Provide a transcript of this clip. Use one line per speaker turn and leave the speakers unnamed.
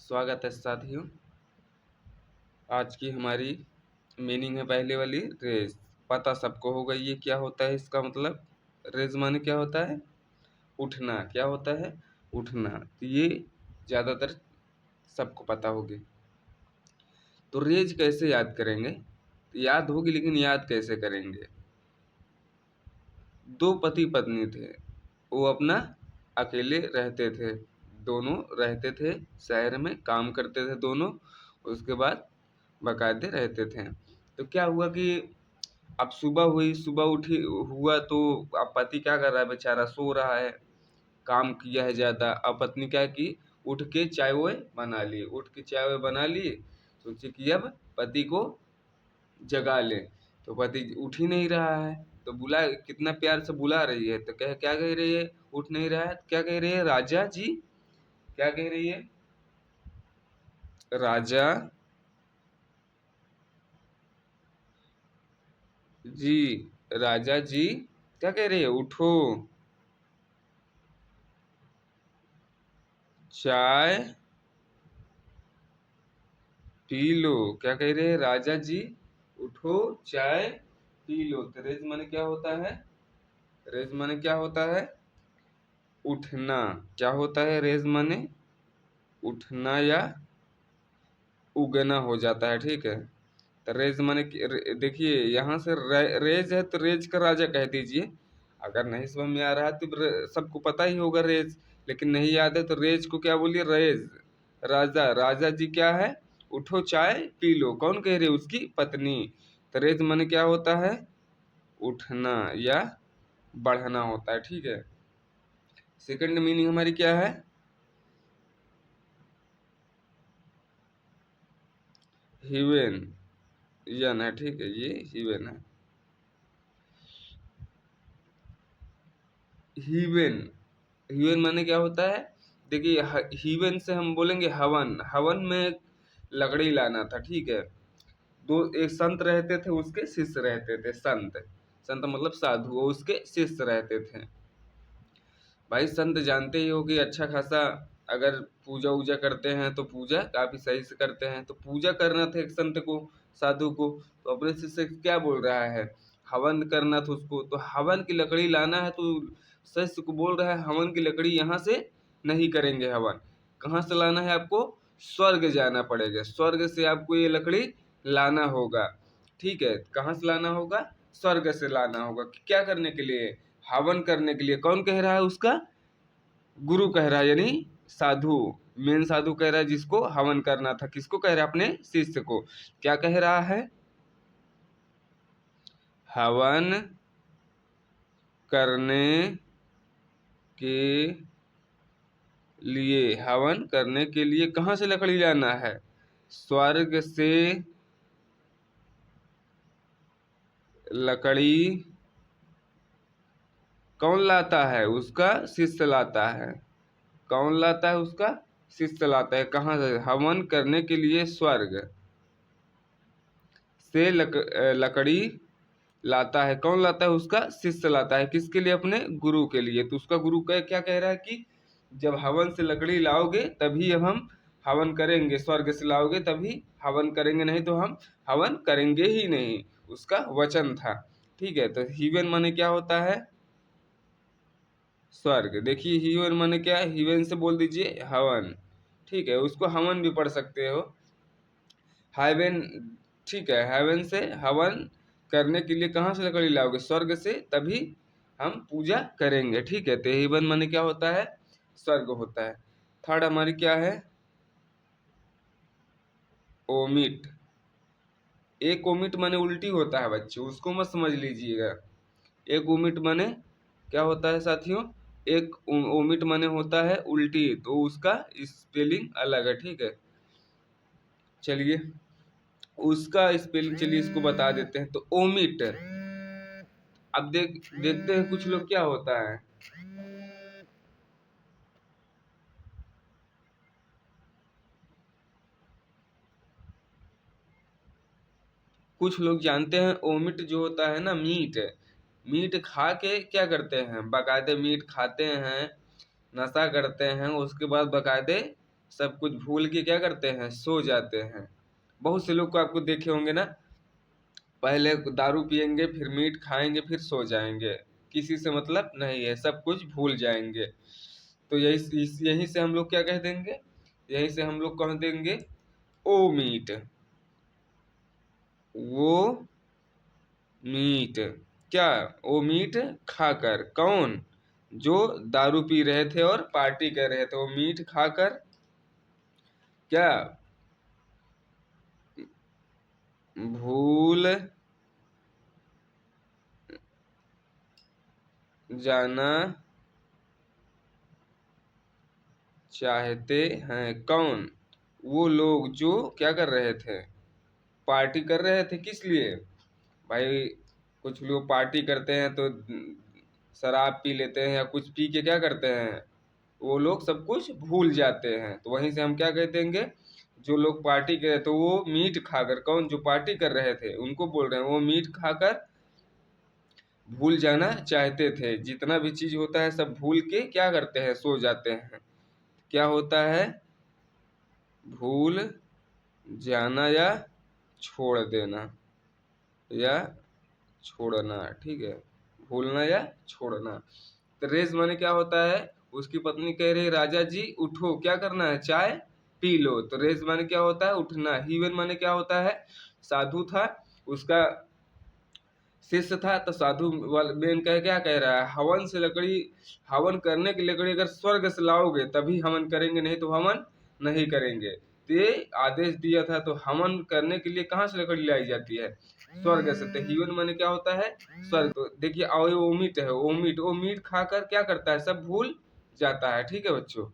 स्वागत है साथियों। आज की हमारी मीनिंग है पहले वाली रेज। पता सबको होगा ये क्या होता है, इसका मतलब रेज माने क्या होता है, उठना। क्या होता है, उठना। तो ये ज़्यादातर सबको पता होगी। तो रेज कैसे याद करेंगे, तो याद होगी लेकिन याद कैसे करेंगे। दो पति पत्नी थे, वो अपना अकेले रहते थे, दोनों रहते थे शहर में, काम करते थे दोनों। उसके बाद बकायदे रहते थे। तो क्या हुआ कि अब सुबह हुई, सुबह उठी हुआ तो अब पति क्या कर रहा है, बेचारा सो रहा है, काम किया है ज़्यादा। अब पत्नी क्या की, उठ के चाय वाय बना ली, उठ के चाय वाय बना ली। सोची कि अब पति को जगा ले, तो पति उठ ही नहीं रहा है। तो बुला, कितना प्यार से बुला रही है, तो क्या कह रही है, उठ नहीं रहा है। क्या कह रही है, राजा जी। क्या कह रही है, राजा जी, राजा जी। क्या कह रही है, उठो, चाय पी लो। क्या कह रहे हैं, राजा जी उठो, चाय पी लो। तो रेज माने क्या होता है, रेज माने क्या होता है, उठना। क्या होता है रेज माने, उठना या उगना हो जाता है, ठीक है। तो रेज माने देखिए यहाँ से रेज है तो रेज का राजा कह दीजिए। अगर नहीं समझ में आ रहा है तो सबको पता ही होगा रेज, लेकिन नहीं याद है तो रेज को क्या बोलिए, रेज। राजा, राजा जी क्या है, उठो चाय पी लो। कौन कह रही है, उसकी पत्नी। तो रेज माने क्या होता है, उठना या बढ़ना होता है, ठीक है। सेकंड मीनिंग हमारी क्या है, हिवेन, यन है, ठीक है, ये हिवेन है। हीवेन, हीवेन माने क्या होता है, देखिए हीवेन से हम बोलेंगे हवन। हवन में लकड़ी लाना था, ठीक है। दो, एक संत रहते थे, उसके शिष्य रहते थे। संत, संत मतलब साधु, वो उसके शिष्य रहते थे। भाई संत जानते ही हो कि अच्छा खासा अगर पूजा वूजा करते हैं तो पूजा काफी सही से करते हैं। तो पूजा करना था एक संत को, साधु को। तो अपने शिष्य से क्या बोल रहा है, हवन करना था उसको। तो हवन की लकड़ी लाना है, तो शिष्य को बोल रहा है हवन की लकड़ी यहाँ से नहीं करेंगे हवन। कहाँ से लाना है आपको, स्वर्ग जाना पड़ेगा, स्वर्ग से आपको ये लकड़ी लाना होगा, ठीक है। कहाँ से लाना होगा, स्वर्ग से लाना होगा। क्या करने के लिए, हवन करने के लिए। कौन कह रहा है, उसका गुरु कह रहा है, यानी साधु, मेन साधु कह रहा है, जिसको हवन करना था। किसको कह रहा है, अपने शिष्य को। क्या कह रहा है, हवन करने के लिए, हवन करने के लिए कहाँ से लकड़ी लाना है, स्वर्ग से लकड़ी। कौन लाता है, उसका शिष्य लाता है। कौन लाता है, उसका शिष्य लाता है। कहाँ से, हवन करने के लिए स्वर्ग से लकड़ी लाता है। कौन लाता है, उसका शिष्य लाता है। किसके लिए, अपने गुरु के लिए। तो उसका गुरु क्या कह रहा है कि जब हवन से लकड़ी लाओगे तभी अब हम हवन करेंगे, स्वर्ग से लाओगे तभी हवन करेंगे, नहीं तो हम हवन करेंगे ही नहीं। उसका वचन था, ठीक है। तो हीवन माने क्या होता है, स्वर्ग। देखिए हीवन माने क्या है, हीवन से बोल दीजिए हवन, ठीक है। उसको हवन भी पढ़ सकते हो, हेवन, ठीक है। हेवन से हवन करने के लिए कहाँ से लकड़ी लाओगे, स्वर्ग से, तभी हम पूजा करेंगे, ठीक है। तो हेवन माने क्या होता है, स्वर्ग होता है। थर्ड हमारी क्या है, ओमिट। एक ओमिट माने उल्टी होता है बच्चे, उसको मत समझ लीजिएगा। एक ओमिट माने क्या होता है साथियों, एक ओमिट माने होता है उल्टी, तो उसका स्पेलिंग अलग है, ठीक है। चलिए उसका स्पेलिंग, चलिए इसको बता देते हैं। तो ओमिट, अब देखते हैं कुछ लोग क्या होता है, कुछ लोग जानते हैं ओमिट जो होता है ना, मीट। मीट खा के क्या करते हैं, बकायदे मीट खाते हैं, नशा करते हैं, उसके बाद बकायदे सब कुछ भूल के क्या करते हैं, सो जाते हैं। बहुत से लोग को आपको देखे होंगे ना, पहले दारू पियेंगे, फिर मीट खाएंगे, फिर सो जाएंगे, किसी से मतलब नहीं है, सब कुछ भूल जाएंगे। तो यहीं से हम लोग क्या कह देंगे, यहीं से हम लोग कह देंगे ओ मीट, वो मीट, क्या, वो मीट खाकर, कौन, जो दारू पी रहे थे और पार्टी कर रहे थे, वो मीट खाकर क्या, भूल जाना चाहते हैं। कौन, वो लोग जो क्या कर रहे थे, पार्टी कर रहे थे। किस लिए भाई, कुछ लोग पार्टी करते हैं तो शराब पी लेते हैं या कुछ पी के क्या करते हैं, वो लोग सब कुछ भूल जाते हैं। तो वहीं से हम क्या कह देंगे, जो लोग पार्टी कर रहे थे वो मीट खाकर, कौन, जो पार्टी कर रहे थे उनको बोल रहे हैं, वो मीट खाकर भूल जाना चाहते थे। जितना भी चीज होता है सब भूल के क्या करते हैं, सो जाते हैं। क्या होता है, भूल जाना या छोड़ देना, या छोड़ना, ठीक है, भूलना या छोड़ना। तो रेस माने क्या होता है, उसकी पत्नी कह रही राजा जी उठो, क्या करना है, चाय पी लो। तो रेस माने क्या होता है, उठना। हीवन माने क्या होता है, साधु था, उसका शिष्य था, तो साधु बेन कह क्या कह रहा है, हवन से लकड़ी, हवन करने की लकड़ी अगर स्वर्ग से लाओगे तभी हवन करेंगे, नहीं तो हवन नहीं करेंगे। तो ये आदेश दिया था, तो हवन करने के लिए कहाँ से लकड़ी लाई जाती है, स्वर्ग से। तो हीवन माने क्या होता है, स्वर्ग। तो देखिए ओमिट है, ओमिट, वो मीट खाकर क्या करता है, सब भूल जाता है। ठीक है बच्चों।